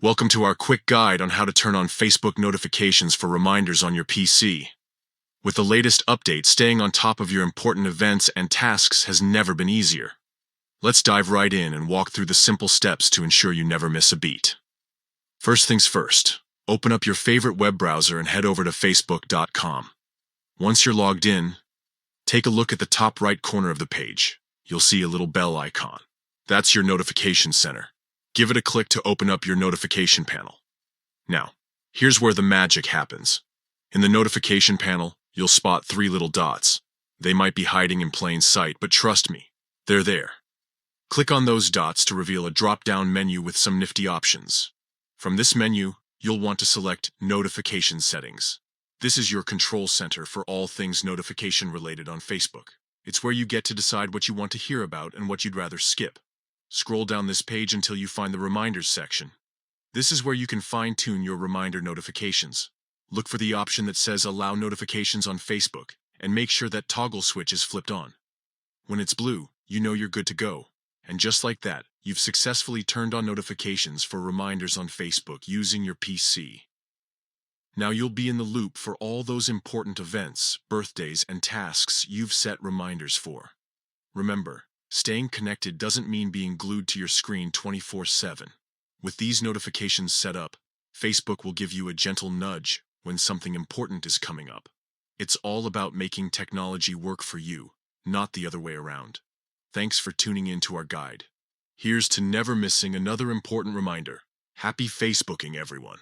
Welcome to our quick guide on how to turn on Facebook notifications for reminders on your PC. With the latest updates, staying on top of your important events and tasks has never been easier. Let's dive right in and walk through the simple steps to ensure you never miss a beat. First things first, open up your favorite web browser and head over to facebook.com. Once you're logged in, take a look at the top right corner of the page. You'll see a little bell icon. That's your notification center. Give it a click to open up your notification panel. Now, here's where the magic happens. In the notification panel, you'll spot three little dots. They might be hiding in plain sight, but trust me, they're there. Click on those dots to reveal a drop-down menu with some nifty options. From this menu, you'll want to select Notification Settings. This is your control center for all things notification related on Facebook. It's where you get to decide what you want to hear about and what you'd rather skip. Scroll down this page until you find the Reminders section. This is where you can fine-tune your reminder notifications. Look for the option that says Allow Notifications on Facebook, and make sure that toggle switch is flipped on. When it's blue, you know you're good to go. And just like that, you've successfully turned on notifications for reminders on Facebook using your PC. Now you'll be in the loop for all those important events, birthdays, and tasks you've set reminders for. Remember, staying connected doesn't mean being glued to your screen 24/7. With these notifications set up, Facebook will give you a gentle nudge when something important is coming up. It's all about making technology work for you, not the other way around. Thanks for tuning in to our guide. Here's to never missing another important reminder. Happy Facebooking, everyone.